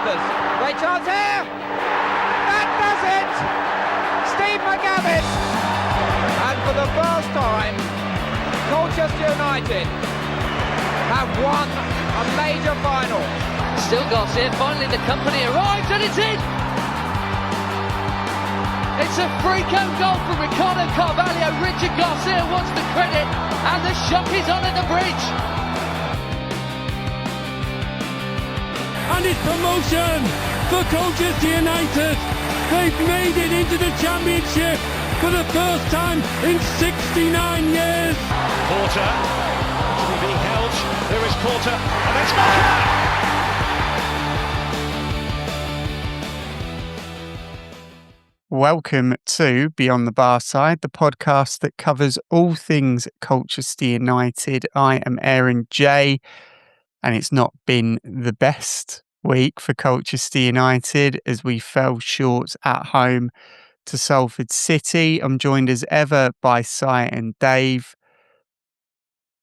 youngsters. Great chance here! That does it! Steve McGavin! And for the first time, Colchester United have won a major final. Still Garcia, finally the company arrives and it's in! It's a freak-out goal from Ricardo Carvalho. Richard Garcia wants the credit and the shock is on at the bridge. And it's promotion for Colchester United. They've made it into the Championship for the first time in 69 years. Porter to be being held. There is Porter and it's Maka! Welcome to Beyond The Barside, the podcast that covers all things Colchester United. I am Aaron J, and it's not been the best week for Colchester United as we fell short at home to Salford City. I'm joined as ever by Si and Dave.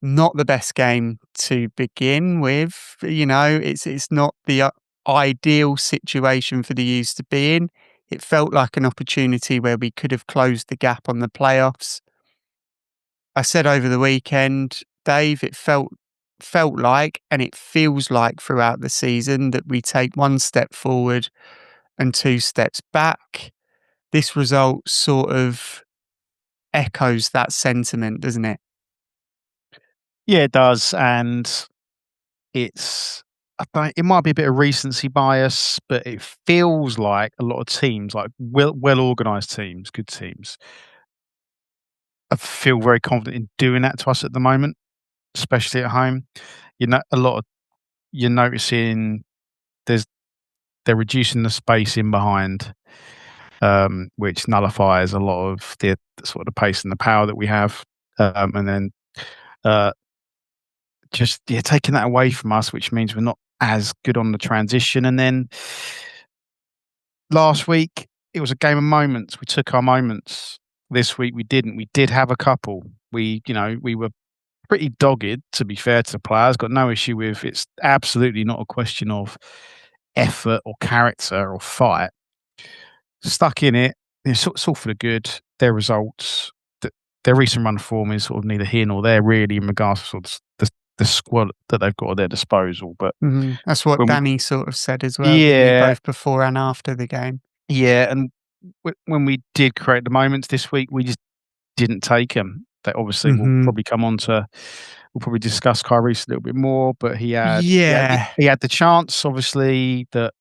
Not the best game to begin with. You know, it's not the ideal situation for the U's to be in. It felt like an opportunity where we could have closed the gap on the playoffs. I said over the weekend, Dave, it felt like, and it feels like throughout the season, that we take one step forward and two steps back. This result sort of echoes that sentiment, doesn't it? Yeah, it does. And it might be a bit of recency bias, but it feels like a lot of teams, like well-organised teams, good teams, I feel very confident in doing that to us at the moment, especially at home. You know, you're noticing they're reducing the space in behind, which nullifies a lot of the sort of the pace and the power that we have, and then taking that away from us, which means we're not as good on the transition. And then last week it was a game of moments. We took our moments. This week we didn't. We did have a couple. We were pretty dogged, to be fair to the players. Got no issue with it's absolutely not a question of effort or character or fight. Stuck in it. It's all for the good. Their results, their recent run form is sort of neither here nor there really in regards to sort of the squad that they've got at their disposal. But that's what Danny sort of said as well. Yeah, both before and after the game. Yeah, and when we did create the moments this week, we just didn't take them. That obviously we'll probably come on to. We'll probably discuss Kyrie's a little bit more, but he had the chance, obviously, that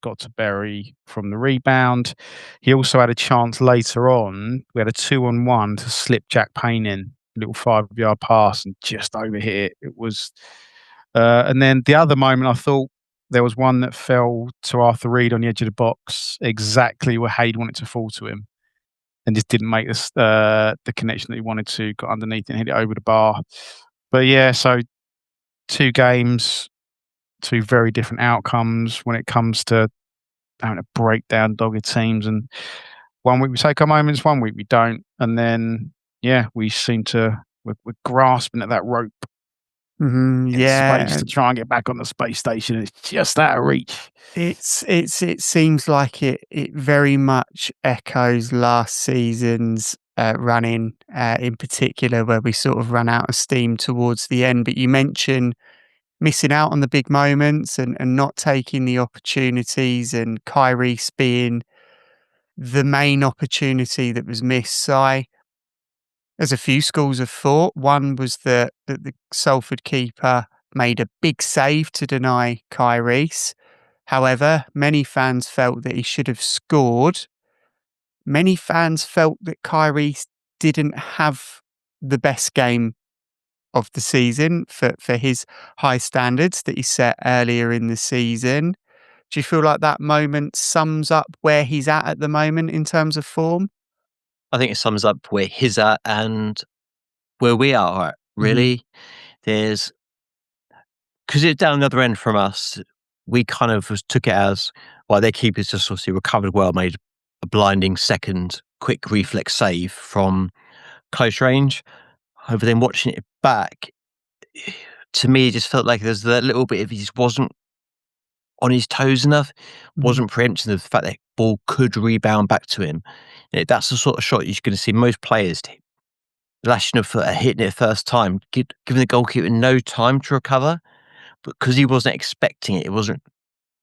got to bury from the rebound. He also had a chance later on. We had a 2-on-1 to slip Jack Payne in. Little 5-yard pass and just overhit it. It was, and then the other moment, I thought there was one that fell to Arthur Reed on the edge of the box, exactly where Hayde wanted to fall to him, and just didn't make this the connection that he wanted to. Got underneath and hit it over the bar. But yeah, so 2 games, 2 very different outcomes when it comes to having to break down dogged teams. And one week we take our moments, one week we don't, and then. Yeah, we seem to we're grasping at that rope. Space to try and get back on the space station. It's just out of reach. It seems like it very much echoes last season's run-in, in particular, where we sort of ran out of steam towards the end. But you mentioned missing out on the big moments and not taking the opportunities, and Kyrie being the main opportunity that was missed. There's a few schools of thought. One was that the Salford keeper made a big save to deny Kyrie. However, many fans felt that he should have scored. Many fans felt that Kyrie didn't have the best game of the season for his high standards that he set earlier in the season. Do you feel like that moment sums up where he's at the moment in terms of form? I think it sums up where he's at and where we are at, really. Because it's down the other end from us, we kind of took it as, well, their keepers just obviously recovered well, made a blinding second quick reflex save from close range. However, then watching it back, to me, it just felt like there's that little bit of he just wasn't on his toes enough, wasn't preempting the fact that ball could rebound back to him. That's the sort of shot you're going to see most players lashing a foot, hitting it first time, giving the goalkeeper no time to recover, because he wasn't expecting it. It wasn't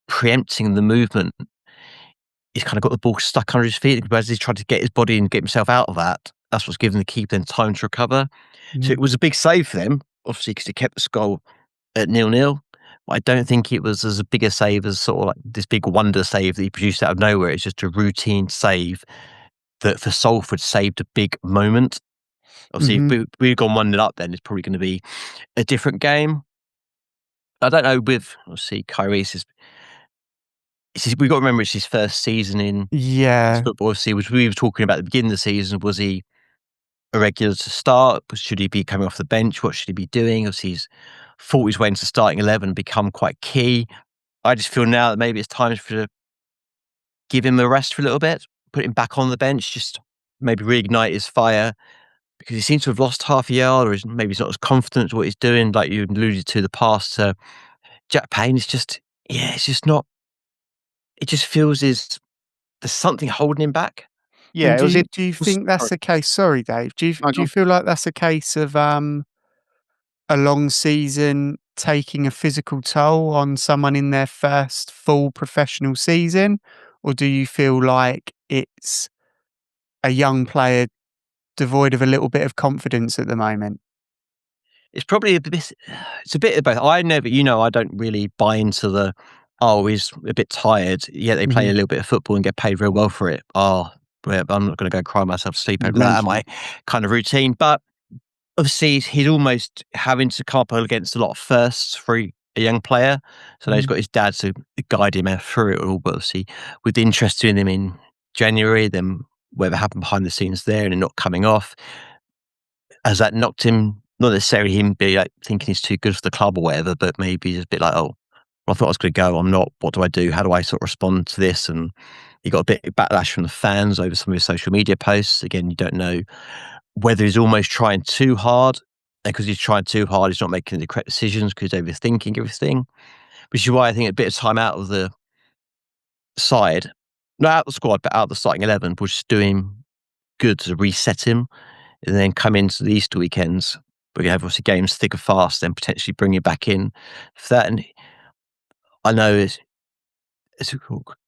preempting the movement. He's kind of got the ball stuck under his feet as he's tried to get his body and get himself out of that. That's what's given the keeper then time to recover. So it was a big save for them, obviously, because it kept the goal at 0-0. I don't think it was as big a save as sort of like this big wonder save that he produced out of nowhere. It's just a routine save that for Salford saved a big moment. Obviously, if we'd gone 1-0 up, then it's probably going to be a different game. I don't know with, obviously, Kyrie's. We've got to remember it's his first season in football. Obviously, which we were talking about at the beginning of the season. Was he a regular to start? Should he be coming off the bench? What should he be doing? Obviously, he's fought his way into starting 11 and become quite key. I just feel now that maybe it's time to give him a rest for a little bit, put him back on the bench, just maybe reignite his fire, because he seems to have lost half a yard, or maybe he's not as confident with what he's doing, like you alluded to the past. Jack Payne is just, it's just not, it just feels there's something holding him back. Yeah. Do you think that's a case? Sorry, Dave. Do you feel like that's a case of a long season taking a physical toll on someone in their first full professional season? Or do you feel like it's a young player devoid of a little bit of confidence at the moment? It's probably it's a bit of both. I don't really buy into he's a bit tired. Yeah, they play a little bit of football and get paid real well for it. I'm not going to go cry myself to sleep over that, am I? Kind of routine. But obviously, he's almost having to come up against a lot of firsts for a young player. So he's got his dad to guide him through it all. But obviously, with the interest in him in January, then whatever happened behind the scenes there and him not coming off, has that knocked him, not necessarily him be like thinking he's too good for the club or whatever, but maybe he's a bit like, I thought I was going to go, I'm not. What do I do? How do I sort of respond to this? And he got a bit of backlash from the fans over some of his social media posts. Again, you don't know whether he's almost trying too hard, because he's trying too hard, he's not making the correct decisions because he's overthinking everything, which is why I think a bit of time out of the side, not out of the squad, but out of the starting 11, was just doing good to reset him, and then come into the Easter weekends, where you have obviously games thick and fast, then potentially bring him back in for that. And I know it's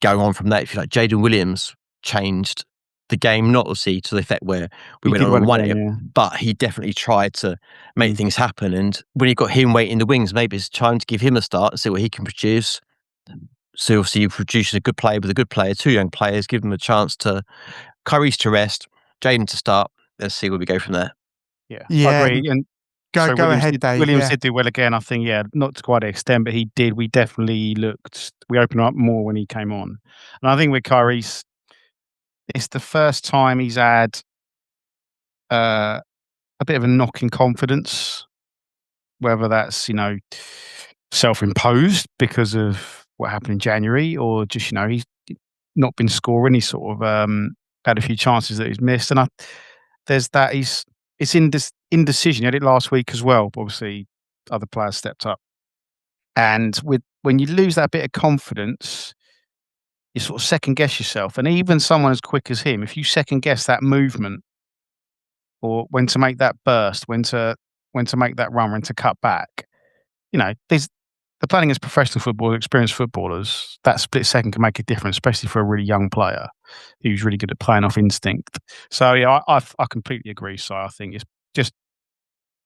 going on from that, if you like, Jaden Williams changed the game, not obviously to the effect where we went on and won it, but he definitely tried to make things happen. And when you got him waiting in the wings, maybe it's time to give him a start and see what he can produce. So obviously you produce a good player with a good player, two young players, give them a chance to, Kyrie's to rest, Jaden to start. Let's see where we go from there. Yeah. I agree. And go ahead, Dave. Williams did do well again, I think. Yeah, not to quite an extent, but he did. We definitely we opened up more when he came on. And I think with Kyrie, it's the first time he's had a bit of a knock in confidence, whether that's, self-imposed because of what happened in January, or just, he's not been scoring. He's sort of had a few chances that he's missed. And there's that. It's indecision. He had it last week as well, but obviously other players stepped up. And when you lose that bit of confidence, you sort of second guess yourself. And even someone as quick as him, if you second guess that movement, or when to make that burst, when to make that run, when to cut back, the playing as professional football, experienced footballers, that split second can make a difference, especially for a really young player who's really good at playing off instinct. So yeah, I completely agree. So I think it's just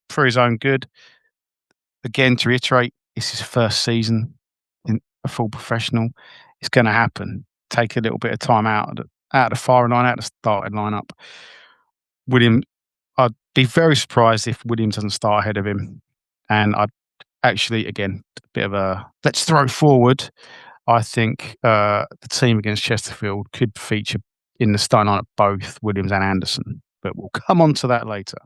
for his own good. Again, to reiterate, it's his first season in a full professional. It's going to happen. Take a little bit of time out of the firing line, out of the starting lineup. William, I'd be very surprised if Williams doesn't start ahead of him. And I'd actually, again, a bit of a let's throw forward. I think the team against Chesterfield could feature in the starting lineup both Williams and Anderson. But we'll come on to that later.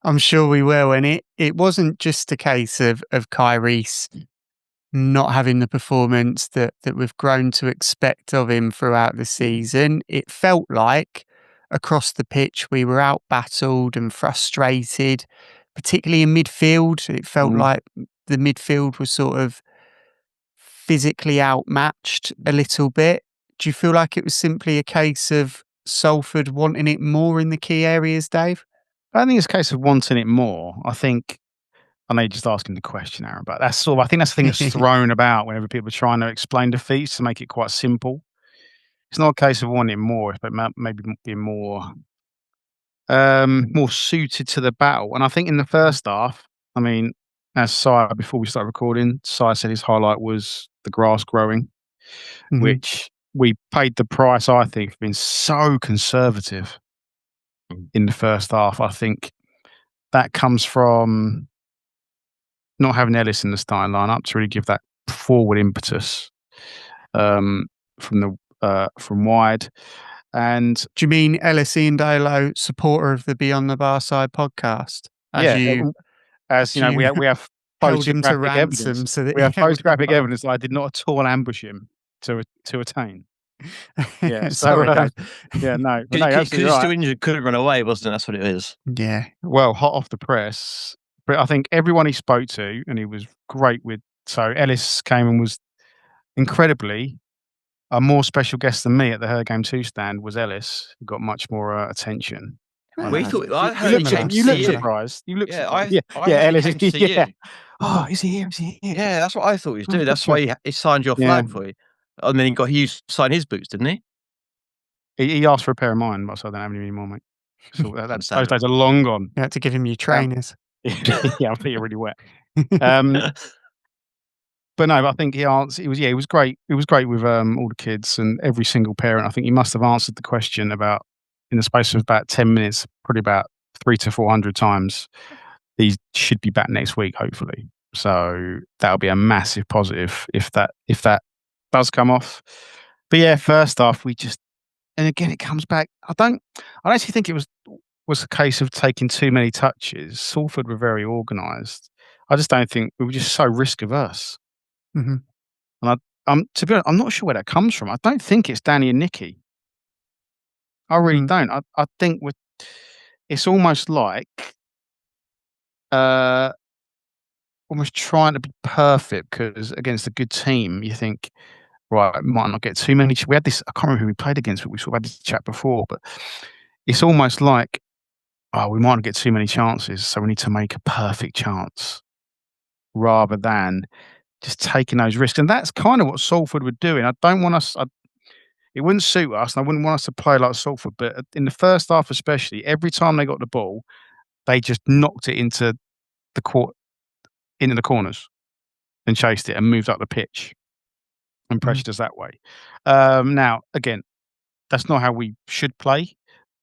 I'm sure we will. And it wasn't just a case of Kyrie not having the performance that we've grown to expect of him throughout the season. It felt like across the pitch we were out-battled and frustrated, particularly in midfield. It felt like the midfield was sort of physically outmatched a little bit? Do you feel like it was simply a case of Salford wanting it more in the key areas, Dave? I think it's a case of wanting it more. I know you're just asking the question, Aaron, but I think that's the thing that's thrown about whenever people are trying to explain defeats to make it quite simple. It's not a case of wanting more, but maybe being more suited to the battle. And I think in the first half, I mean, as Si, before we start recording, Si said his highlight was the grass growing, which we paid the price, I think, for being so conservative in the first half. I think that comes from not having Ellis in the starting lineup to really give that forward impetus from wide. And do you mean Ellis Iandolo, supporter of the Beyond the Barside podcast? As you know, we have held him to photographic ransom, evidence. so that we have photographic evidence that I did not at all ambush him to attain. Yeah, sorry, Dave. Yeah, no, because he's still injured, couldn't run away, wasn't it? That's what it is. Yeah. Well, hot off the press, but I think everyone he spoke to, and he was great with. So Ellis came and was incredibly a more special guest than me at the Her Game 2 stand was Ellis, who got much more attention. We thought I heard you look surprised. You look surprised. I Ellis came to see you. Oh, is he here? Is he here? Yeah, that's what I thought he was doing. That's why he signed your flag for you. And then he signed his boots, didn't he? He asked for a pair of mine, but so I don't have any anymore, mate. So those days are long gone. You had to give him your trainers. Yeah, I think you're really wet. But no, I think he answered. It was great. It was great with all the kids and every single parent. I think he must have answered the question about in the space of about 10 minutes, probably about 300 to 400 times. He should be back next week, hopefully. So that'll be a massive positive if that does come off. But yeah, first off, and again it comes back. I don't actually think it was a case of taking too many touches. Salford were very organised. I just don't think we were just so risk averse. Mm-hmm. And to be honest, I'm not sure where that comes from. I don't think it's Danny and Nicky. I really don't. I think it's almost like almost trying to be perfect because against a good team, you think, right, might not get too many. We had this. I can't remember who we played against, but we sort of had this chat before. But it's almost like, we might not get too many chances, so we need to make a perfect chance rather than just taking those risks. And that's kind of what Salford were doing. I don't want us. It wouldn't suit us, and I wouldn't want us to play like Salford. But in the first half, especially, every time they got the ball, they just knocked it into the corners and chased it and moved up the pitch and pressured us that way. Now, again, that's not how we should play,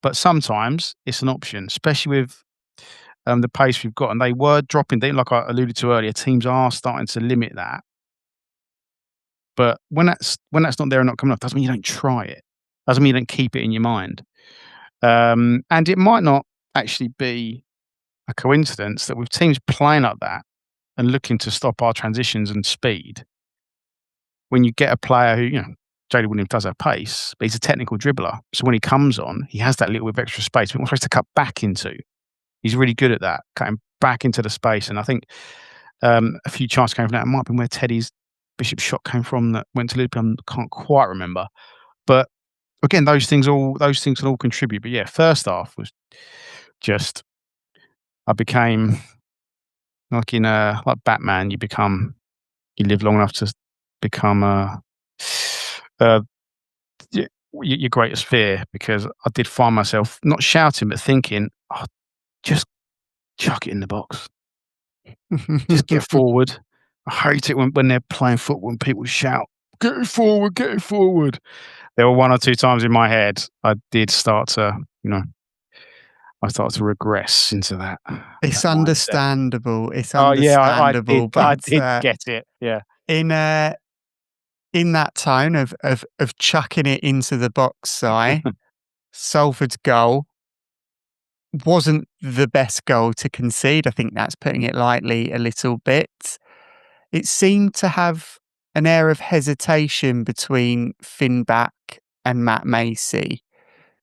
but sometimes it's an option, especially with the pace we've got. And they were dropping. Like I alluded to earlier, teams are starting to limit that. But when that's not there and not coming off, doesn't mean you don't try it. Doesn't mean you don't keep it in your mind. And it might not actually be a coincidence that with teams playing like that and looking to stop our transitions and speed, when you get a player who, Jadon Williams does have pace, but he's a technical dribbler. So when he comes on, he has that little bit of extra space. We're supposed to cut back into. He's really good at that, cutting back into the space. And I think a few chances came from that. It might have been where Teddy's Bishop's shot came from that went to Liverpool. I can't quite remember. But again, those things can all contribute. But yeah, first half was just, I became like like Batman. You live long enough to become your greatest fear, because I did find myself not shouting but thinking, just chuck it in the box. Just get forward. I hate it when they're playing football and people shout, get it forward, get it forward. There were one or two times in my head I did start to, I started to regress into that. It's understandable. It's understandable. I did get it. Yeah. In that tone of chucking it into the box, Si, Salford's goal wasn't the best goal to concede. I think that's putting it lightly a little bit. It seemed to have an air of hesitation between Finn Back and Matt Macey.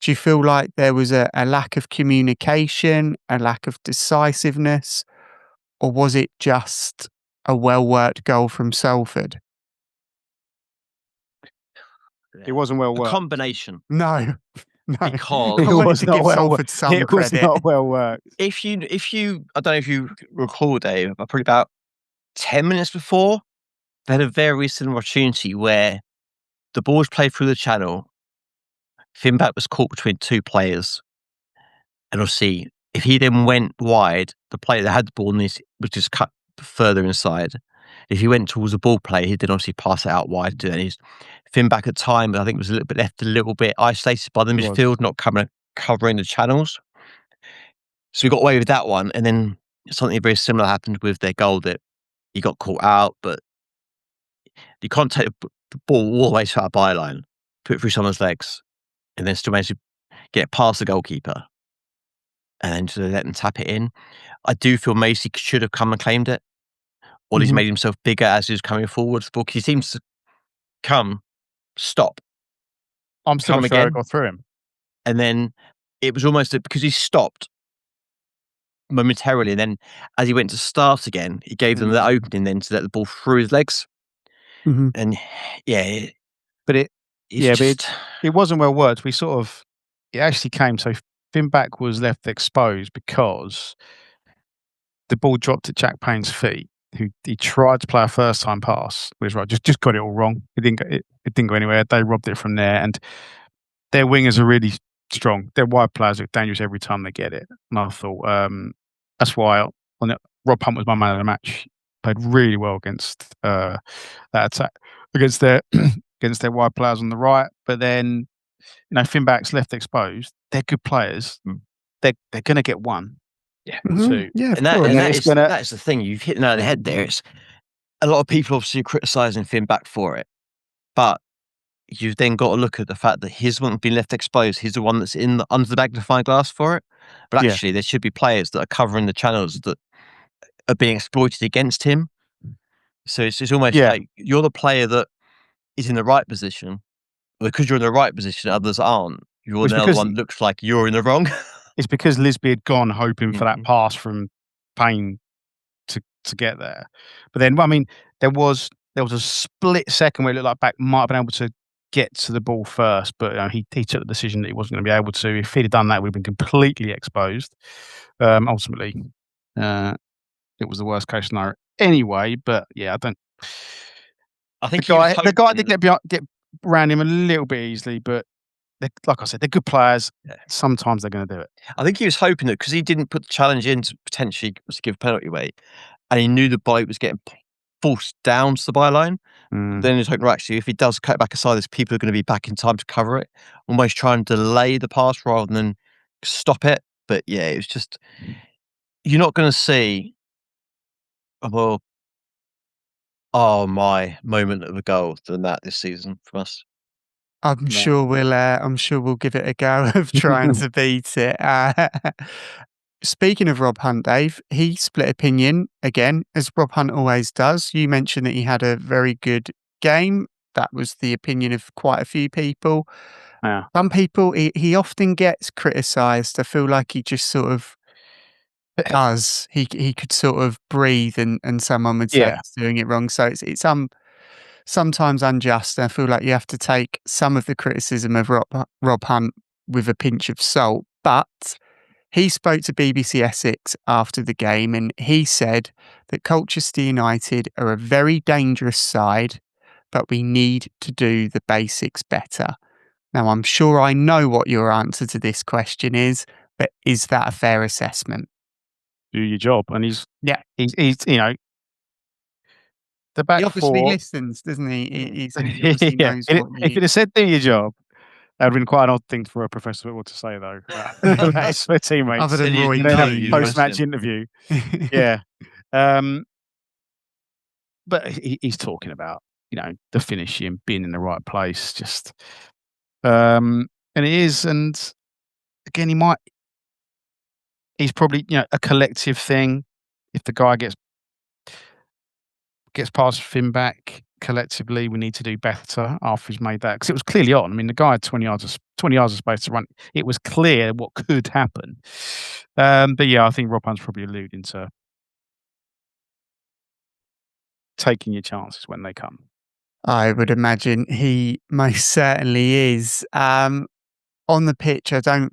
Do you feel like there was a lack of communication, a lack of decisiveness, or was it just a well-worked goal from Salford? It wasn't well a worked. combination. No. Because I wanted to give Salford some It credit. was not well worked. If you, I don't know if you recall, Dave, but probably about 10 minutes before, they had a very similar opportunity where the ball was played through the channel. Finback was caught between two players. And obviously, if he then went wide, the player that had the ball was just cut further inside. If he went towards the ball player, he'd then obviously pass it out wide. And he's Finback at time, I think, was left a little bit isolated by the midfield, not covering the channels. So we got away with that one. And then something very similar happened with their goal, that he got caught out, but you can't take the ball all the way to our byline, put it through someone's legs, and then still manage to get it past the goalkeeper, and then to let them tap it in. I do feel Macy should have come and claimed it, or he's made himself bigger as he was coming forward, because he seems to stop. I'm still not sure I got through him. And then it was almost because he stopped momentarily, and then as he went to start again, he gave them that opening then to let the ball through his legs. And it wasn't well worked. It actually came, so Finback was left exposed because the ball dropped at Jack Payne's feet, who he tried to play a first time pass, which just got it all wrong. It didn't go anywhere. They robbed it from there, and their wingers are really strong. Their wide players are dangerous every time they get it. And I thought that's why Rob Hunt was my man of the match. Played really well against that attack, against their wide players on the right. But then, Finback's left exposed. They're good players. They're going to get one. Yeah. Two. Yeah. And that is the thing. You've hit the nail on the head there. It's a lot of people obviously criticising Finback for it, but you've then got to look at the fact that he's the one been left exposed. He's the one that's under the magnifying glass for it. But actually, there should be players that are covering the channels that are being exploited against him. So it's almost like you're the player that is in the right position. Because you're in the right position, others aren't. You're now the one that looks like you're in the wrong. It's because Lisby had gone hoping for that pass from Payne to get there. But then, there was a split second where it looked like Back might have been able to get to the ball first, but he took the decision that he wasn't going to be able to. If he'd have done that, we'd have been completely exposed. Ultimately, it was the worst case scenario anyway. But I think the guy did get around him a little bit easily, but like I said, they're good players. Yeah. Sometimes they're going to do it. I think he was hoping that because he didn't put the challenge in to potentially give a penalty away, and he knew the ball was getting forced down to the byline. Then he's hoping, actually, if he does cut back aside, there's people are going to be back in time to cover it. Almost try and delay the pass rather than stop it. But it was just, you're not going to see, my moment of a goal than that this season from us. I'm sure we'll give it a go of trying to beat it. Speaking of Rob Hunt, Dave, he split opinion again, as Rob Hunt always does. You mentioned that he had a very good game. That was the opinion of quite a few people. Yeah. Some people, he often gets criticised. I feel like he just sort of does. He could sort of breathe and someone would say he's doing it wrong. So it's sometimes unjust. I feel like you have to take some of the criticism of Rob Hunt with a pinch of salt. But he spoke to BBC Essex after the game, and he said that Colchester United are a very dangerous side, but we need to do the basics better. Now, I'm sure I know what your answer to this question is, but is that a fair assessment? Do your job. And he's the back he obviously four listens, doesn't he? He obviously knows what if it had said do your job, that would have been quite an odd thing for a professor of football to say, though. That's for teammates. Other than Roy Keane, post-match interview. Yeah. But he's talking about, the finishing, being in the right place, just and it is. And again, he's probably, a collective thing. If the guy gets past Finback, collectively, we need to do better after he's made that, because it was clearly on. The guy had 20 yards of space to run. It was clear what could happen. But I think Rob Hunt's probably alluding to taking your chances when they come. I would imagine he most certainly is. On the pitch, I don't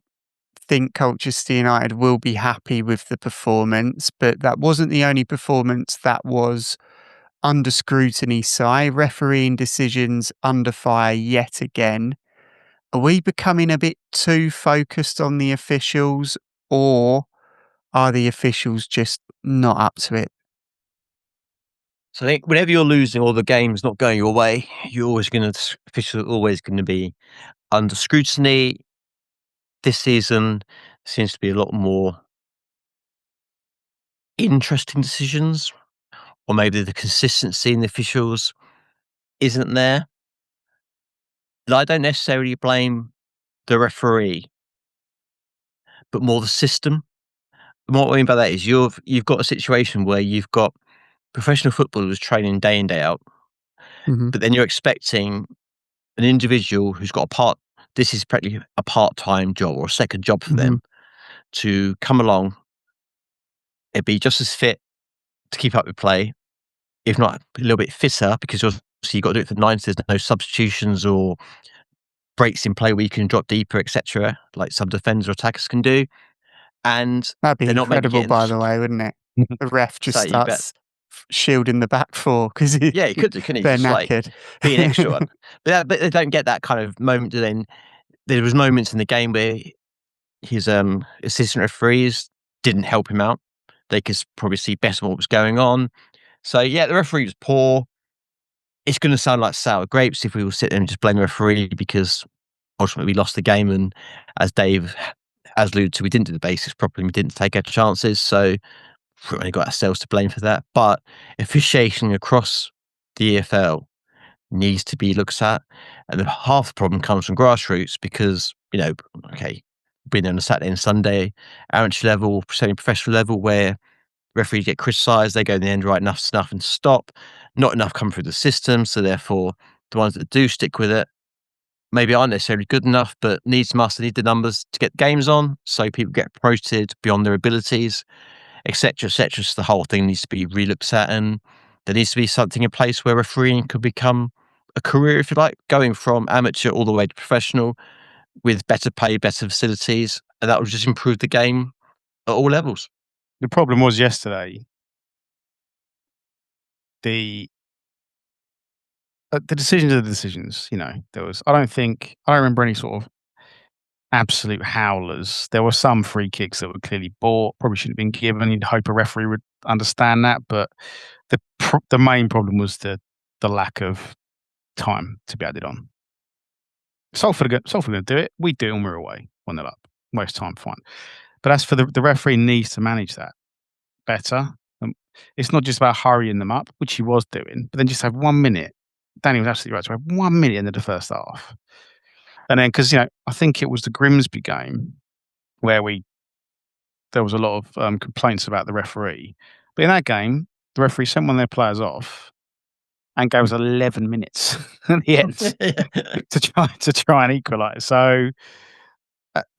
think Colchester United will be happy with the performance, but that wasn't the only performance that was under scrutiny. Refereeing decisions under fire yet again. Are we becoming a bit too focused on the officials, or are the officials just not up to it? So I think whenever you're losing or the game's not going your way, officials are always going to be under scrutiny. This season seems to be a lot more interesting decisions, or maybe the consistency in the officials isn't there. But I don't necessarily blame the referee, but more the system. And what I mean by that is you've got a situation where you've got professional footballers training day in, day out, but then you're expecting an individual who's got this is practically a part-time job or a second job for them, to come along and be just as fit to keep up with play, if not a little bit fitter, because obviously you've got to do it for 90. There's no substitutions or breaks in play where you can drop deeper, etc., like some defenders or attackers can do. And that'd be they're not maybe incredible, getting by the way, wouldn't it? The ref just So you bet. starts shielding the back four because Yeah, he could do, couldn't he? they're Just like knackered. be an extra one. But they don't get that kind of moment. Then there was moments in the game where his assistant referees didn't help him out. They could probably see better what was going on. So yeah, the referee was poor. It's going to sound like sour grapes if we will sit there and just blame the referee, because ultimately we lost the game. And as Dave has alluded to, we didn't do the basics properly. We didn't take our chances. So we only got ourselves to blame for that. But officiating across the EFL needs to be looked at. And half the problem comes from grassroots because, being on a Saturday and Sunday, amateur level, semi-professional level, where referees get criticised, they go in the end, right, enough's enough and stop. Not enough come through the system, so therefore the ones that do stick with it maybe aren't necessarily good enough, but need the numbers to get games on, so people get promoted beyond their abilities, etc., etc. So the whole thing needs to be relooked at, and there needs to be something in place where refereeing could become a career, if you like, going from amateur all the way to professional, with better pay, better facilities, and that would just improve the game at all levels. The problem was yesterday, the decisions are the decisions. There was. I don't remember any sort of absolute howlers. There were some free kicks that were clearly bought, probably shouldn't have been given. You'd hope a referee would understand that, but the main problem was the lack of time to be added on. Salford are going to do it. We do it when we're away, 1-0 up. Most time, fine. But as for the referee needs to manage that better. It's not just about hurrying them up, which he was doing, but then just have 1 minute. Danny was absolutely right. So have 1 minute into the first half. And then, because, I think it was the Grimsby game where there was a lot of complaints about the referee. But in that game, the referee sent one of their players off and gave us 11 minutes at the end to try and equalise. So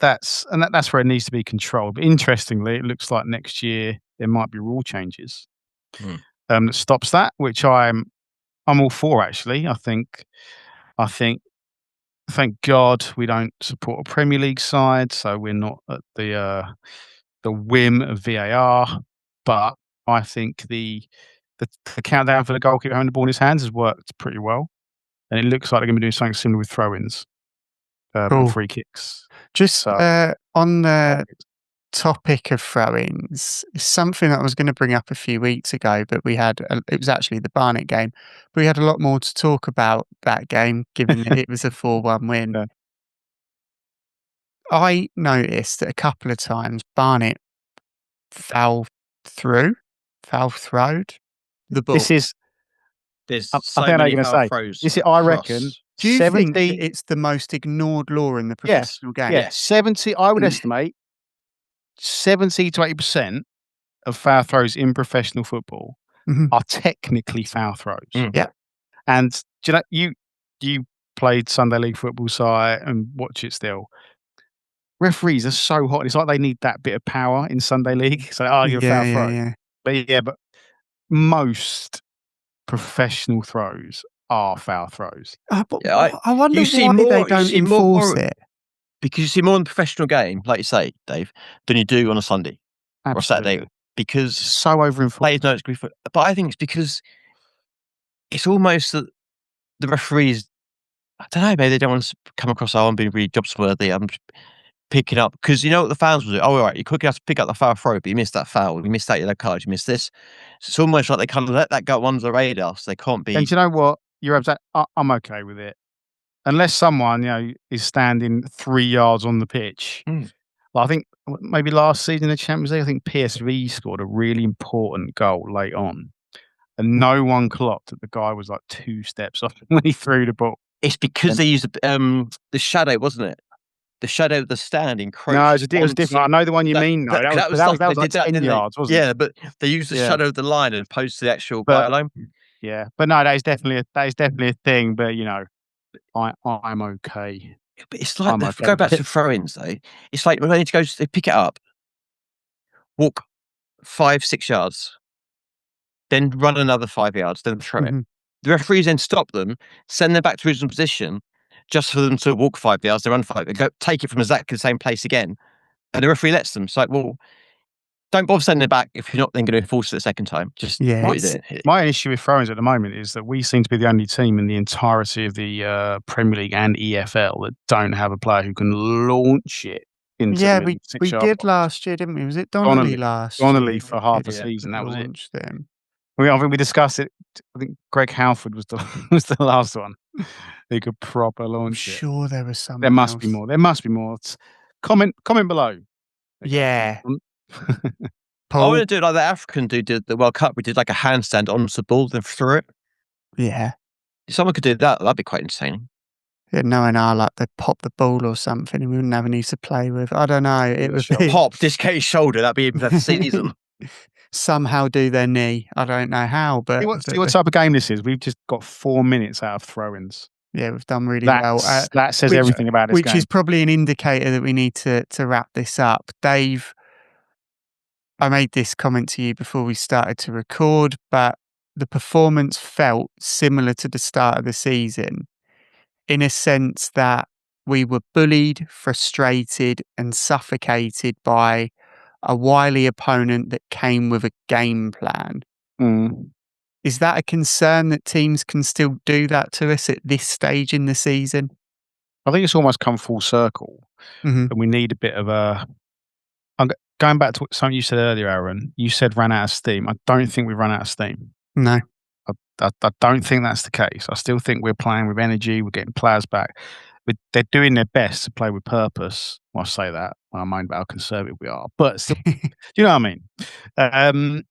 that's where it needs to be controlled. But interestingly, it looks like next year there might be rule changes that stops that, which I'm all for. Actually, I think. Thank God we don't support a Premier League side, so we're not at the whim of VAR. But I think the countdown for the goalkeeper having the ball in his hands has worked pretty well, and it looks like they're going to be doing something similar with throw-ins and free kicks. Just on the topic of throw-ins, something that I was going to bring up a few weeks ago, but it was actually the Barnet game. But we had a lot more to talk about that game, given that it was a 4-1 win. Yeah. I noticed that a couple of times Barnet foul throwed the ball. There's I so think many I foul say. throws. I reckon. Do you think that it's the most ignored law in the professional game? Yes, 70. I would estimate 70 to 80% of foul throws in professional football are technically foul throws. Yeah, and do you played Sunday League football side and watch it still. Referees are so hot. It's like they need that bit of power in Sunday League. So, you're a foul throw. Yeah. But most professional throws are foul throws. I wonder why they don't enforce it. Because you see more in the professional game, like you say, Dave, than you do on a Sunday or Saturday. Because so overinflated. But I think it's because it's almost that the referees, I don't know, maybe they don't want to come across, I'm being really jobsworthy, I'm picking up, because you know what the fouls will do? Oh, all right, you quickly have to pick up the foul throw, but you missed that foul, you missed that yellow card, you missed this. So it's almost like they kind of let that go under the radar, so they can't be. And do you know what? I'm okay with it. Unless someone, is standing 3 yards on the pitch. Like I think maybe last season in the Champions League, I think PSV scored a really important goal late on. And no one clocked that the guy was like 2 steps off when he threw the ball. It's because they used the shadow, wasn't it? The shadow of the stand encroached. No, it was different. I know the one you mean, though. That was like 10 yards, wasn't it? Yeah, but they used the shadow of the line as opposed to the actual guideline. Yeah, but no, that is definitely a thing. But I'm okay. But it's like go back to throw-ins though. It's like when they need to go, they pick it up, walk 5-6 yards, then run another 5 yards, then throw it. The referees then stop them, send them back to original position, just for them to walk 5 yards, they run 5, and go take it from exactly the same place again, and the referee lets them. It's like, well, don't bother sending it back if you're not then going to enforce it the second time. Just my issue with throw-ins at the moment is that we seem to be the only team in the entirety of the Premier League and EFL that don't have a player who can launch it into. Yeah, we did last year, didn't we? Was it Donnelly last year? Donnelly for half a season. That was it. I think we discussed it. I think Greg Halford was the last one who could proper launch it. Sure, there was some. There must be more. Comment below. Yeah. I want to do it like the African dude did the World Cup. We did like a handstand onto the ball, then threw it. Yeah. If someone could do that, that'd be quite entertaining. Yeah, knowing they'd pop the ball or something and we wouldn't have any to play with. I don't know. It would be pop, dislocate his shoulder. That'd be the season. Somehow do their knee. I don't know how, but see what type of game this is. We've just got 4 minutes out of throw-ins. Yeah, we've done really well. That says everything about this game. Which is probably an indicator that we need to wrap this up. Dave, I made this comment to you before we started to record, but the performance felt similar to the start of the season in a sense that we were bullied, frustrated, and suffocated by a wily opponent that came with a game plan. Is that a concern that teams can still do that to us at this stage in the season? I think it's almost come full circle, and we need a bit of a. Going back to something you said earlier, Aaron. You said ran out of steam. I don't think we've run out of steam. No, I don't think that's the case. I still think we're playing with energy. We're getting players back. They're doing their best to play with purpose. Well, I say that when I mind about how conservative we are, but still, do you know what I mean?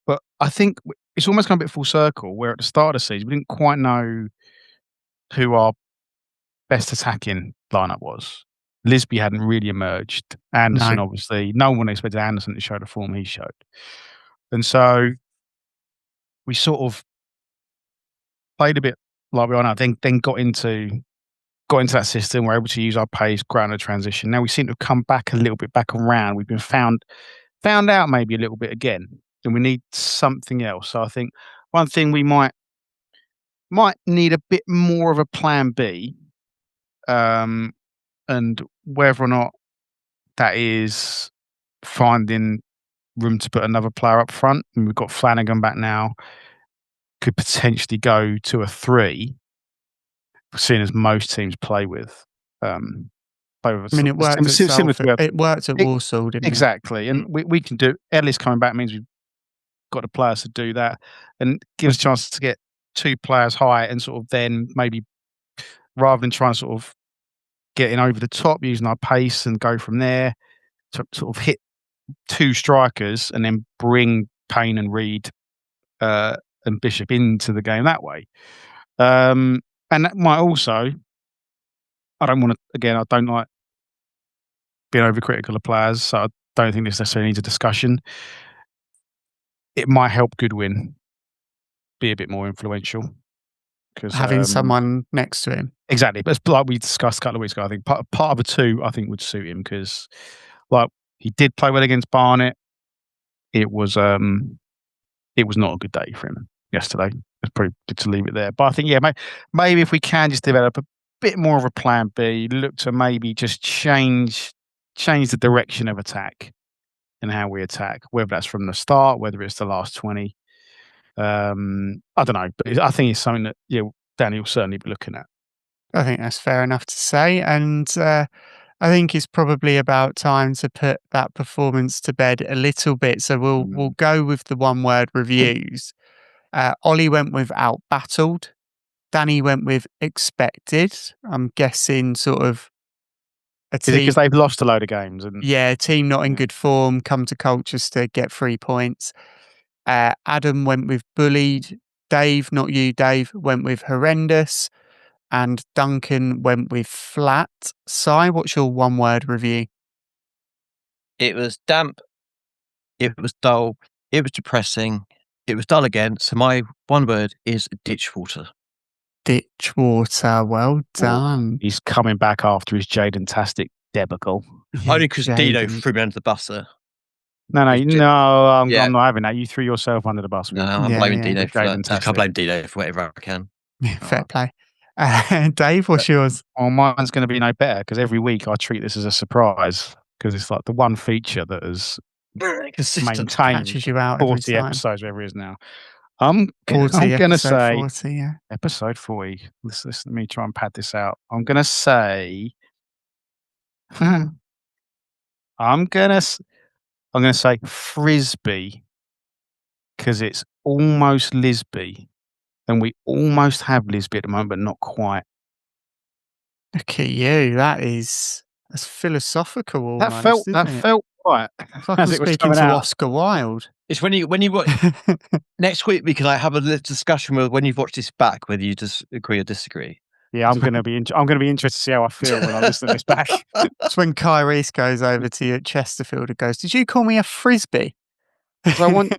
But I think it's almost come a bit full circle where at the start of the season, we didn't quite know who our best attacking lineup was. Lisby hadn't really emerged. Anderson, obviously, no one expected Anderson to show the form he showed. And so we sort of played a bit like we are now, then got into that system. We're able to use our pace, ground the transition. Now we seem to have come back a little bit back around. We've been found out maybe a little bit again, and we need something else. So I think one thing we might need a bit more of a plan B, and whether or not that is finding room to put another player up front. And we've got Flanagan back now, could potentially go to a 3. Seeing as most teams play with. I mean, it worked at Salford. It worked at Walsall, didn't it? Exactly. And we can do. Ellis coming back means we've got the players to do that, and gives us a chance to get 2 players high, and sort of then maybe rather than trying to sort of getting over the top, using our pace and go from there to sort of hit 2 strikers and then bring Payne and Reed and Bishop into the game that way. And that might also, I don't like being overcritical of players, so I don't think this necessarily needs a discussion. It might help Goodwin be a bit more influential. Because having someone next to him. Exactly. But it's like we discussed a couple of weeks ago, I think part of the 2, I think, would suit him because like he did play well against Barnet. It was not a good day for him yesterday. it's probably good to leave it there. But I think, maybe if we can just develop a bit more of a plan B, look to maybe just change the direction of attack and how we attack, whether that's from the start, whether it's the last 20. I don't know, but I think it's something that Danny will certainly be looking at. I think that's fair enough to say, and I think it's probably about time to put that performance to bed a little bit. So we'll go with the one-word reviews. Ollie went with out-battled. Danny went with expected. I'm guessing sort of a team. Is it because they've lost a load of games? A team not in good form, come to Colchester, get 3 points. Adam went with bullied. Dave, not you, Dave, went with horrendous. And Duncan went with flat. Si, what's your one-word review? It was damp. It was dull. It was depressing. It was dull again. So my one word is ditch water. Ditch water. Well done. He's coming back after his Jaden-tastic debacle. Only because Dino threw me under the bus there. No, I'm not having that. You threw yourself under the bus. No, I'm blaming Dino for that. I can't blame Dino for whatever I can. Fair play. Dave, what's yours? Well, mine's going to be no better because every week I treat this as a surprise because it's like the one feature that has maintained catches you out 40 episodes, whatever it is now. I'm going to say 40, episode 40. Listen to me try and pad this out. I'm going to say frisbee because it's almost Lisby. And we almost have Lisby at the moment, but not quite. Look at you. That's philosophical almost. That felt right. It's like I'm speaking to Oscar Wilde. It's when you watch next week, because I have a discussion with when you've watched this back, whether you just agree or disagree. Yeah, I'm going to be interested to see how I feel when I listen to this back. It's when Kyrese goes over to you at Chesterfield and goes, "Did you call me a frisbee?" Because I want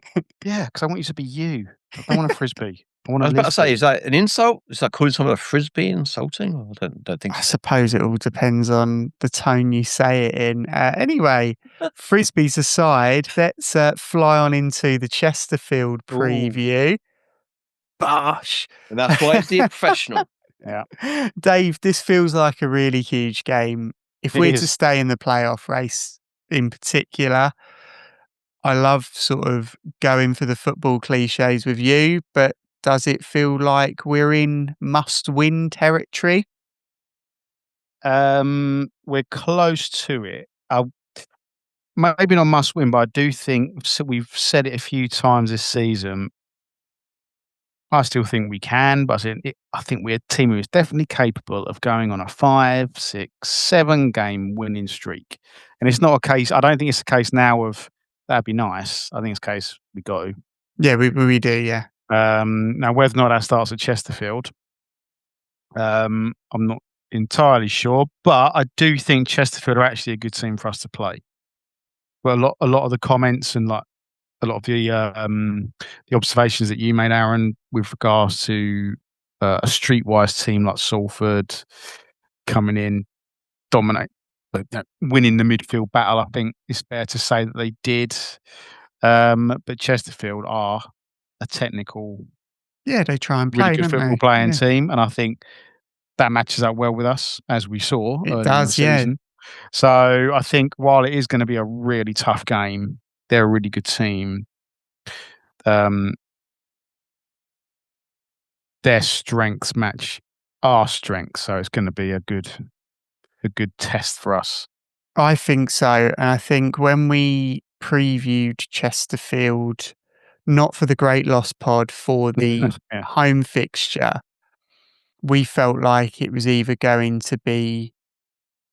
you to be you. I don't want a frisbee. I was about to say, is that an insult? Is that calling someone a frisbee insulting? I don't think so. I suppose it all depends on the tone you say it in. Anyway, frisbees aside, let's fly on into the Chesterfield preview. Bosh! And that's why it's the professional. Yeah. Dave, this feels like a really huge game. If we're to stay in the playoff race in particular, I love sort of going for the football cliches with you, but does it feel like we're in must-win territory? We're close to it. Maybe not must-win, but I do think we've said it a few times this season. I still think we can, but I think we're a team who is definitely capable of going on a 5, 6, 7 game winning streak. And it's not a case. I don't think it's a case now of that'd be nice. I think it's a case we got to. Yeah, we do. Yeah. Now, whether or not that starts at Chesterfield, I'm not entirely sure, but I do think Chesterfield are actually a good team for us to play. Well, a lot of the comments and like a lot of the observations that you made, Aaron, with regards to a streetwise team like Salford coming in, dominate, winning the midfield battle, I think it's fair to say that they did. But Chesterfield are a technical, they try and play really good football playing team, and I think that matches up well with us, as we saw. It does, yeah. So I think while it is going to be a really tough game, they're a really good team. Their strengths match our strengths, so it's going to be a good test for us. I think so, and I think when we previewed Chesterfield, not for the Great Loss Pod, for the home fixture, we felt like it was either going to be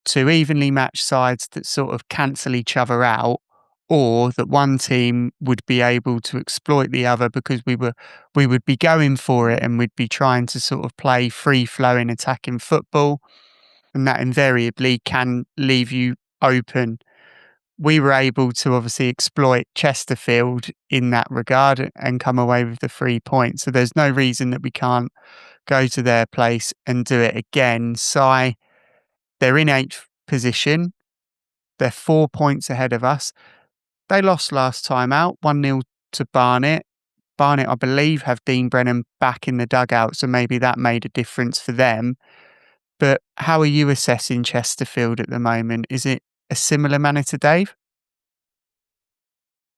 2 evenly matched sides that sort of cancel each other out, or that one team would be able to exploit the other because we would be going for it and we'd be trying to sort of play free-flowing attacking football, and that invariably can leave you open. We were able to obviously exploit Chesterfield in that regard and come away with the 3 points. So there's no reason that we can't go to their place and do it again. Si, they're in 8th position. They're 4 points ahead of us. They lost last time out, 1-0 to Barnet. Barnet, I believe, have Dean Brennan back in the dugout, so maybe that made a difference for them. But how are you assessing Chesterfield at the moment? Is it a similar manner to Dave?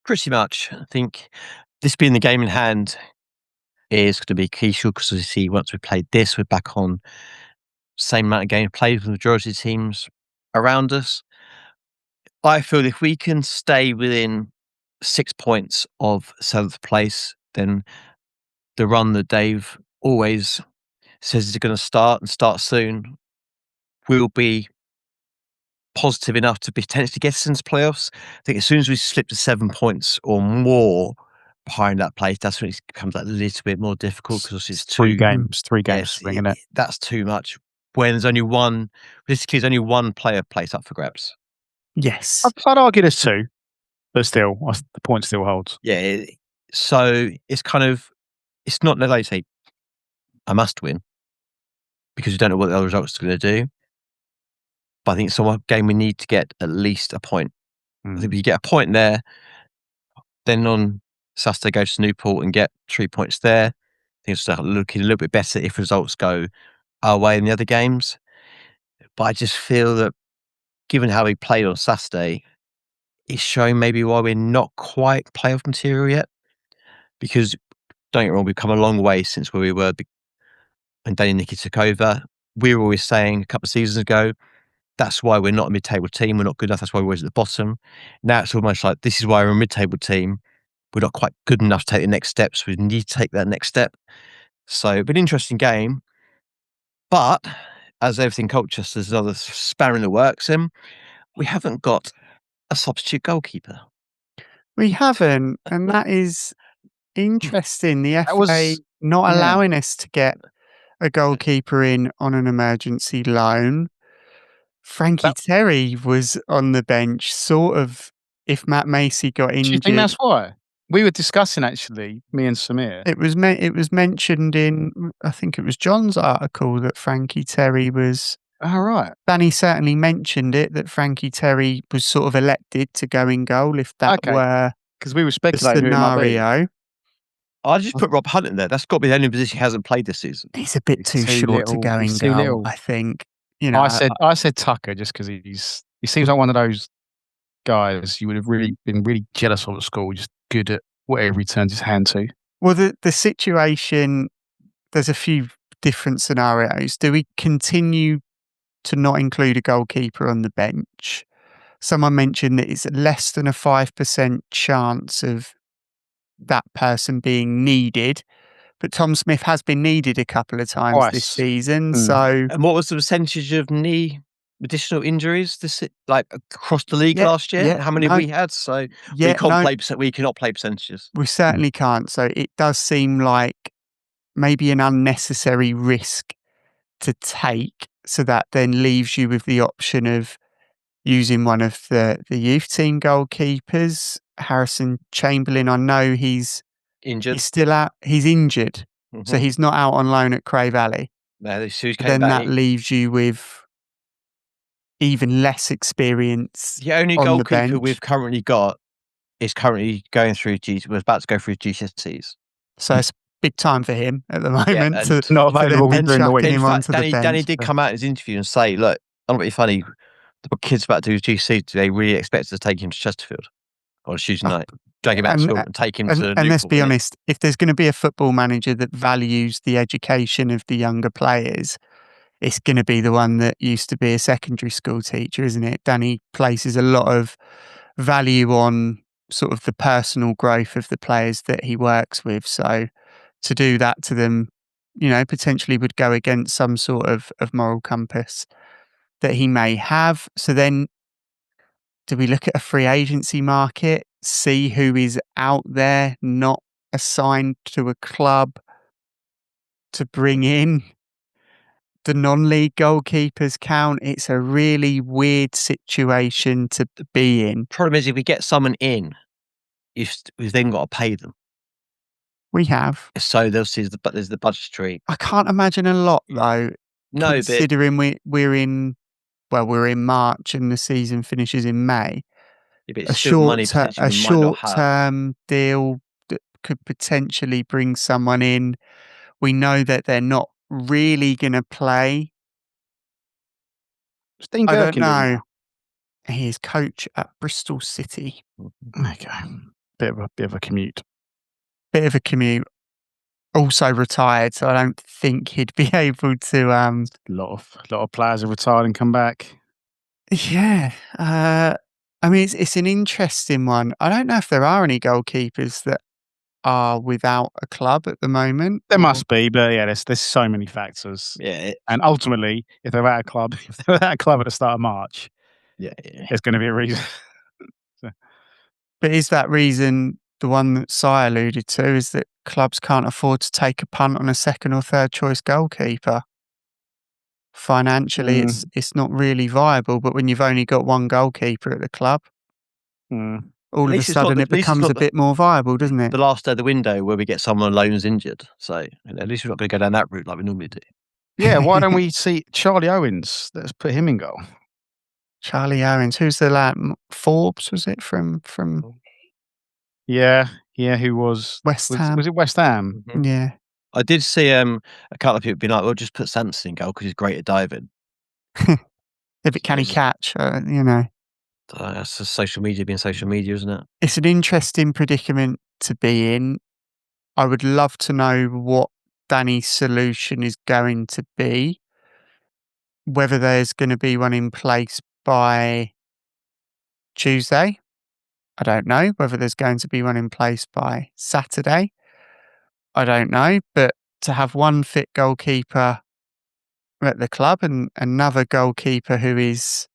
Pretty much. I think this being the game in hand is going to be crucial because obviously once we've played this, we're back on same amount of games played with the majority of teams around us. I feel if we can stay within 6 points of 7th place, then the run that Dave always says is going to start and start soon will be positive enough to potentially get us into playoffs. I think as soon as we slip to 7 points or more behind that place, that's when it becomes a little bit more difficult because it's three games, yes, bringing it. That's too much. When there's only one, realistically, there's only one player place up for grabs. Yes. I'd argue there's two, but still, the point still holds. Yeah. So it's kind of, it's not like say a must win because you don't know what the other results are going to do. But I think it's a game we need to get at least a point. I think if you get a point there, then on Saturday go to Newport and get 3 points there. I think it's looking a little bit better if results go our way in the other games. But I just feel that given how we played on Saturday, it's showing maybe why we're not quite playoff material yet. Because don't get me wrong, we've come a long way since where we were when Danny Nicky took over. We were always saying a couple of seasons ago, that's why we're not a mid-table team. We're not good enough. That's why we're always at the bottom. Now it's almost like this is why we're a mid-table team. We're not quite good enough to take the next steps. We need to take that next step. So it'll be an interesting game. But as everything Colchester, there's another spanner in the works, and we haven't got a substitute goalkeeper. We haven't, and that is interesting. The FA not allowing us to get a goalkeeper in on an emergency loan. Frankie Terry was on the bench, sort of, if Matt Macy got injured. Do you think that's why? We were discussing, actually, me and Samir. It was mentioned in, I think it was John's article, that Frankie Terry was... Oh, right. Danny certainly mentioned it, that Frankie Terry was sort of elected to go in goal if that were because we were speculating the scenario. I just put Rob Hunt in there. That's got to be the only position he hasn't played this season. He's a bit too short to go in goal, I think. You know, I said Tucker just because he seems like one of those guys you would have really been really jealous of at school, just good at whatever he turns his hand to. Well, the situation, there's a few different scenarios. Do we continue to not include a goalkeeper on the bench? Someone mentioned that it's less than a 5% chance of that person being needed, but Tom Smith has been needed a couple of times this season. So, and what was the percentage of knee additional injuries like across the league last year? How many have we had? So we cannot play percentages. We certainly can't. So it does seem like maybe an unnecessary risk to take. So that then leaves you with the option of using one of the youth team goalkeepers, Harrison Chamberlain. I know he's injured. He's still out. He's injured. Mm-hmm. So he's not out on loan at Cray Valley. No, that leaves you with even less experience. The only goalkeeper we've currently got is currently going through was about to go through GCSEs. So it's big time for him at the moment. Not available during the week. Danny did come out in his interview and say, look, I'm not being funny. The kids about to do GC, do they really expect us to take him to Chesterfield on a Tuesday night? Drag him out to school and take him to and let's be honest, if there's going to be a football manager that values the education of the younger players, it's going to be the one that used to be a secondary school teacher, isn't it? Danny places a lot of value on sort of the personal growth of the players that he works with. So to do that to them, you know, potentially would go against some sort of moral compass that he may have. So then do we look at a free agency market, see who is out there, not assigned to a club, to bring in? The non-league goalkeepers count? It's a really weird situation to be in. Problem is, if we get someone in, we've then got to pay them. We have. So there's the budgetary. I can't imagine a lot though. No, considering we're in March and the season finishes in May. Yeah, but it's a short-term deal could potentially bring someone in. We know that they're not really going to play. Dean I don't Gherkin doing know. now? He is coach at Bristol City. Okay, bit of a commute. Bit of a commute. Also retired, so I don't think he'd be able to. A lot of players have retired and come back. Yeah, I mean it's an interesting one. I don't know if there are any goalkeepers that are without a club at the moment. There must be, but yeah, there's so many factors. Yeah, and ultimately, if they're at a club, at the start of March, yeah. there's going to be a reason. But is that reason the one that Si alluded to, is that clubs can't afford to take a punt on a second or third choice goalkeeper? Financially, it's not really viable, but when you've only got one goalkeeper at the club, all of a sudden it becomes a bit more viable, doesn't it? The last day of the window where we get someone on loans injured. So at least we're not going to go down that route like we normally do. Yeah, why don't we see Charlie Owens? Let's put him in goal. Charlie Owens, who's the lad? Forbes, was it from? Yeah, who was West Ham? Was it West Ham? Mm-hmm. Yeah. I did see a couple of people be like, "Well, just put Samson in goal because he's great at diving." Yeah, but can he catch? That's just social media being social media, isn't it? It's an interesting predicament to be in. I would love to know what Danny's solution is going to be. Whether there's going to be one in place by Tuesday, I don't know. Whether there's going to be one in place by Saturday, I don't know. But to have one fit goalkeeper at the club and another goalkeeper who is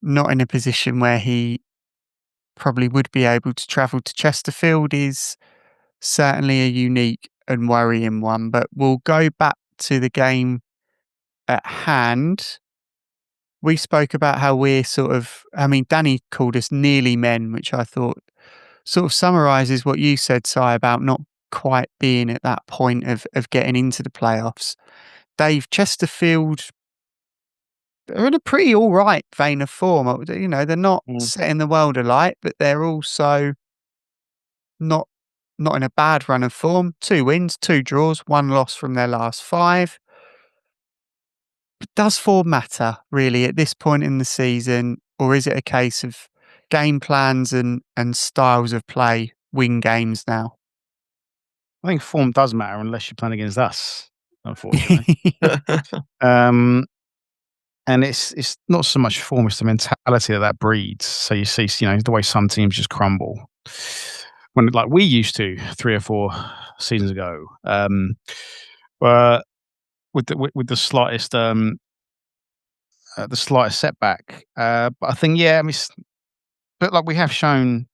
not in a position where he probably would be able to travel to Chesterfield is certainly a unique and worrying one. But we'll go back to the game at hand. We spoke about how we're Danny called us nearly men, which I thought sort of summarises what you said, Si, about not quite being at that point of getting into the playoffs. Dave, Chesterfield are in a pretty all right vein of form. You know, they're not setting the world alight, but they're also not in a bad run of form. 2 wins, 2 draws, 1 loss from their last 5. Does form matter, really, at this point in the season, or is it a case of game plans and styles of play win games now? I think form does matter unless you're playing against us, unfortunately. And it's not so much form, it's the mentality that breeds. So you see, the way some teams just crumble. When, like we used to 3 or 4 seasons ago, with the slightest setback. But I think, but like we have shown,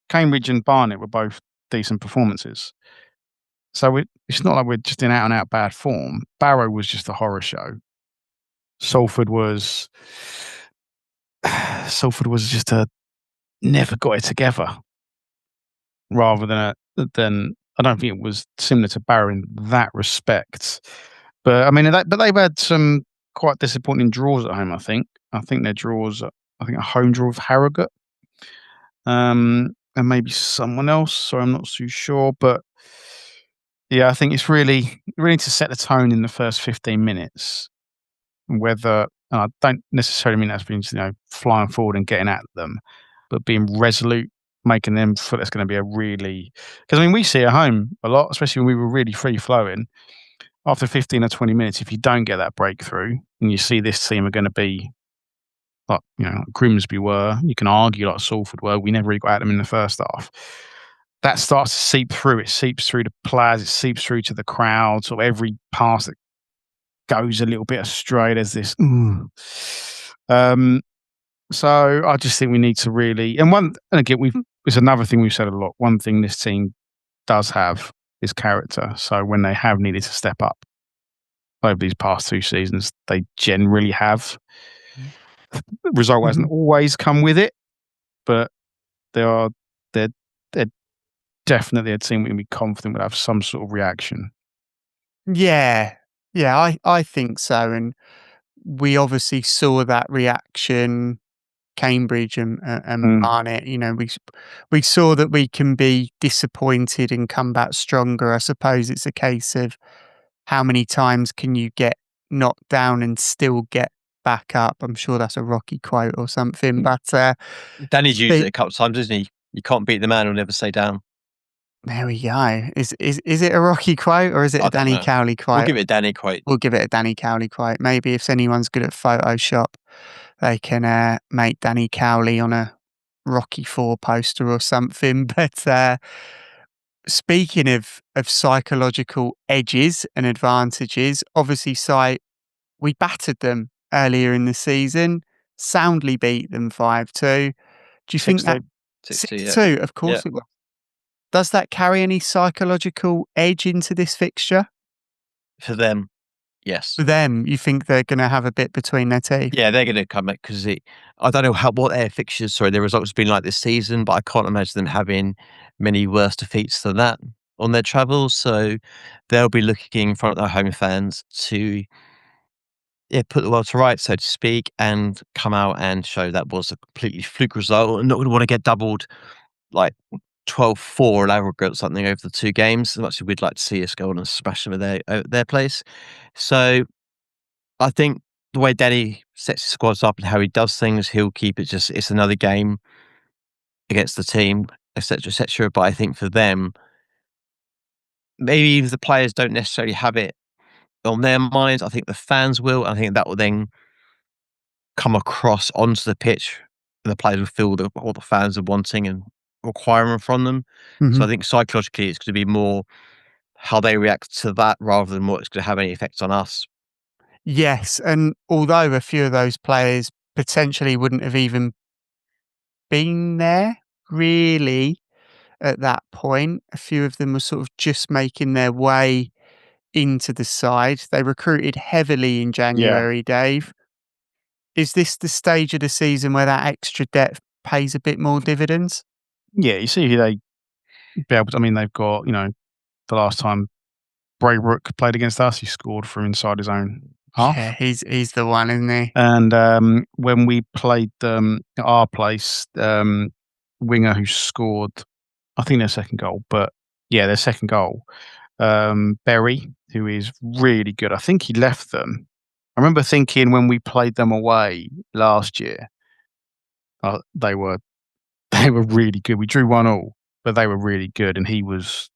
Cambridge and Barnet were both decent performances. So it's not like we're just in out and out bad form. Barrow was just a horror show. Salford was just never got it together. Rather than I don't think it was similar to Barrow in that respect. But I mean, they've had some quite disappointing draws at home. I think their draws. I think a home draw with Harrogate, and maybe someone else. So I'm not too sure, but yeah, I think it's really to set the tone in the first 15 minutes. Whether, and I don't necessarily mean that's being flying forward and getting at them, but being resolute, making them feel it's going to be because I mean we see at home a lot, especially when we were really free flowing. After 15 or 20 minutes, if you don't get that breakthrough, and you see this team are going to be like Grimsby were, you can argue like Salford were. We never really got at them in the first half. That starts to seep through. It seeps through the players. It seeps through to the crowd. So every pass that goes a little bit astray, there's this. So I just think we need to really, and again, it's another thing we've said a lot. One thing this team does have is character. So when they have needed to step up over these past 2 seasons, they generally have. The result hasn't always come with it, but they're definitely a team we can be confident would have some sort of reaction. Yeah, I think so, and we obviously saw that reaction Cambridge and Barnet. You know, we saw that we can be disappointed and come back stronger. I suppose it's a case of how many times can you get knocked down and still get back up. I'm sure that's a Rocky quote or something. But Danny's used it a couple of times, isn't he? You can't beat the man who'll never stay down. There we go. Is it a Rocky quote or is it a Danny Cowley quote? We'll give it a Danny quote. We'll give it a Danny Cowley quote. Maybe if anyone's good at Photoshop, they can make Danny Cowley on a Rocky IV poster or something. But speaking of psychological edges and advantages, obviously, we battered them earlier in the season, soundly beat them 5-2. Do you think that 6-2? Of course it was. Does that carry any psychological edge into this fixture? For them, yes. For them, you think they're going to have a bit between their teeth? Yeah, they're going to come back because I don't know what their fixtures, their results have been like this season, but I can't imagine them having many worse defeats than that on their travels. So they'll be looking in front of their home fans to put the world to rights, so to speak, and come out and show that was a completely fluke result and not going to want to get doubled like 12-4 aggregate or something over the two games. As much as we'd like to see us go on and smash them at their place. So I think the way Danny sets his squads up and how he does things, he'll keep it it's another game against the team, etc., etc. But I think for them, maybe even the players don't necessarily have it on their minds. I think the fans will. I think that will then come across onto the pitch and the players will feel what the fans are wanting and requirement from them. Mm-hmm. So I think psychologically it's going to be more how they react to that rather than what it's going to have any effect on us. Yes, and although a few of those players potentially wouldn't have even been there really at that point, a few of them were sort of just making their way into the side. They recruited heavily in January, Dave. Is this the stage of the season where that extra depth pays a bit more dividends? Yeah, you see who they be able to, I mean, they've got, the last time Braybrook played against us, he scored from inside his own half. Yeah, he's the one, isn't he? And when we played them at our place, winger who scored, I think their second goal, their second goal, Berry, who is really good. I think he left them. I remember thinking when we played them away last year, they were really good. We drew 1-1, but they were really good, and he was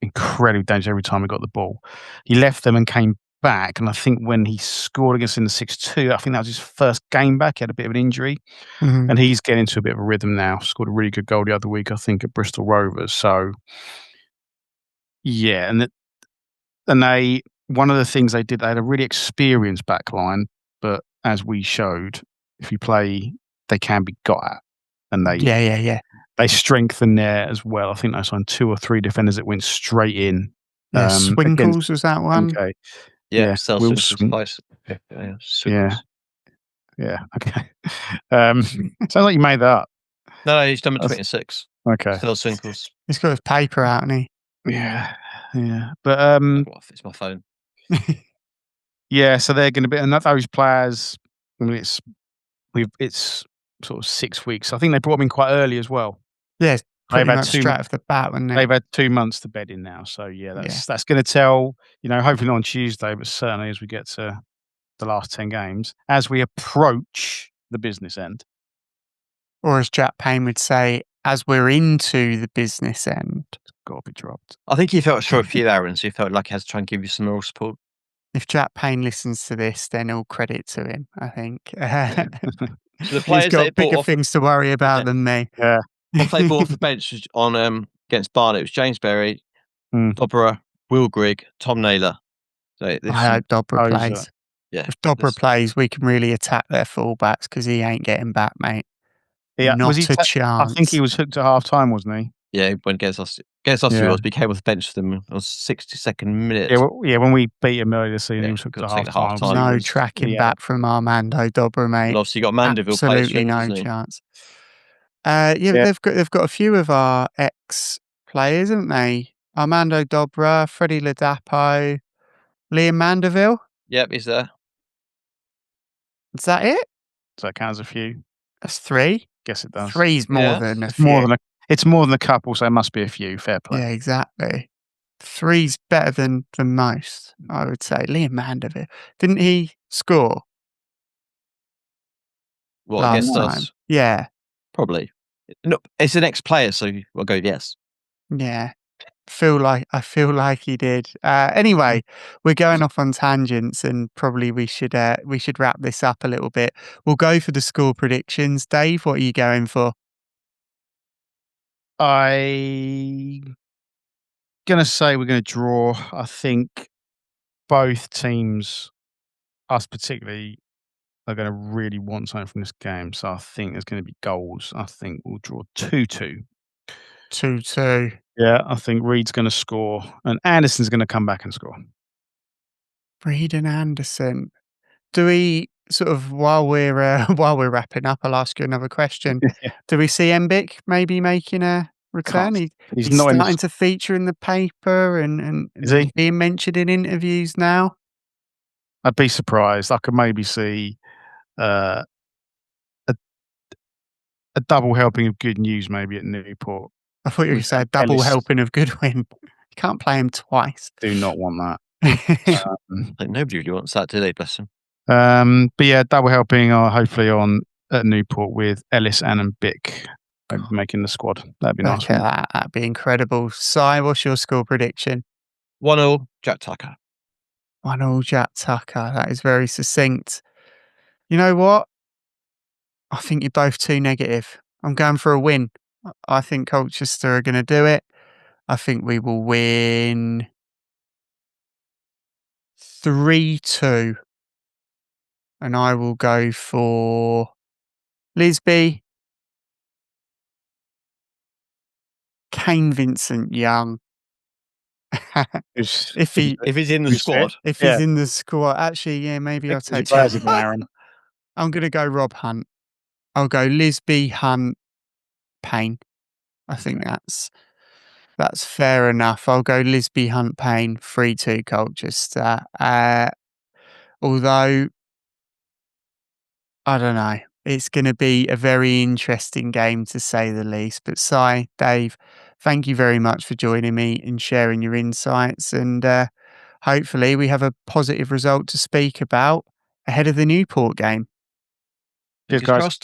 incredibly dangerous every time he got the ball. He left them and came back, and I think when he scored against in the 6-2, I think that was his first game back. He had a bit of an injury, and he's getting into a bit of a rhythm now. Scored a really good goal the other week, I think, at Bristol Rovers. So, yeah, and one of the things they did, they had a really experienced back line, but as we showed, if you play, they can be got at. And they strengthen there as well. I think they signed 2 or 3 defenders that went straight in. Yeah, Swinkles was that one? Okay. Yeah, Swinkles. Yeah. Yeah. Okay. Sounds like you made that up. No, he's number 26. Okay. Still Swinkles. He's got his paper out, hasn't he? Yeah. But it's my phone. Yeah, so they're going to be, and those players. I mean, it's sort of 6 weeks. I think they brought them in quite early as well. Yeah, pretty much straight off the bat, wasn't it? They've had 2 months to bed in now, so that's going to tell. Hopefully not on Tuesday, but certainly as we get to the last 10 games, as we approach the business end, or as Jack Payne would say, as we're into the business end. It's got to be dropped. I think he felt sure of you, Aaron, so he felt like he has to try and give you some moral support. If Jack Payne listens to this, then all credit to him, I think. So the players he's got bigger things to worry about than me. Yeah. What they brought off the bench on against Barnet, it was James Berry, Dobra, Will Grigg, Tom Naylor. So I hope Dobra plays. Yeah, if Dobra plays, we can really attack their fullbacks because he ain't getting back, mate. Yeah, not a chance. I think he was hooked at half time, wasn't he? Yeah, he went against us. Against us, he was. But he came off the bench for them on 62nd minute. Yeah, when we beat him earlier this season, he was hooked at half time. No tracking back from Armando Dobra, mate. And obviously, you got Mandeville. Absolutely no chance. They've got a few of our ex players, haven't they? Armando Dobra, Freddie Ladapo, Liam Mandeville. Yep, he's there. Is that it? Does that count as a few? That's 3. Guess it does. 3's more than a it's few. It's more than a couple, so it must be a few. Fair play. Yeah, exactly. 3's better than most, I would say. Liam Mandeville. Didn't he score What, last against time? us? Yeah. Probably. No, it's an ex-player, so we'll go yes. Yeah. I feel like he did. Anyway, we're going off on tangents, and probably we should wrap this up a little bit. We'll go for the score predictions. Dave, what are you going for? I'm gonna say we're gonna draw. I think both teams, us particularly, are going to really want something from this game. So I think there's going to be goals. I think we'll draw 2-2. 2-2. Yeah, I think Reed's going to score and Anderson's going to come back and score. Reed and Anderson. Do we sort of, while we're wrapping up, I'll ask you another question. Do we see Mbic maybe making a return? He's not starting to feature in the paper and Is he? being mentioned in interviews now. I'd be surprised. I could maybe see a double helping of good news maybe at Newport. I thought you were going to say a double helping of Goodwin. You can't play him twice. Do not want that. Like nobody really wants that, do they? Bless them. But yeah, double helping are hopefully on at Newport with Ellis and Bick making the squad. That'd be nice. That'd be incredible. Si, what's your score prediction? 1-0, Jack Tucker. 1-0, Jack Tucker. That is very succinct. You know what? I think you're both too negative. I'm going for a win. I think Colchester are going to do it. I think we will win 3-2. And I will go for Lisby, Kane Vincent Young. If he's in the squad. If he's in the squad. Actually, yeah, maybe I'll take Aaron. I'm going to go Rob Hunt. I'll go Lisby, Hunt, Payne. I think that's fair enough. I'll go Lisby, Hunt, Payne, 3-2 Colchester. Although, I don't know. It's going to be a very interesting game to say the least. But Si, Dave, thank you very much for joining me and sharing your insights. And hopefully we have a positive result to speak about ahead of the Newport game. Cheers, guys.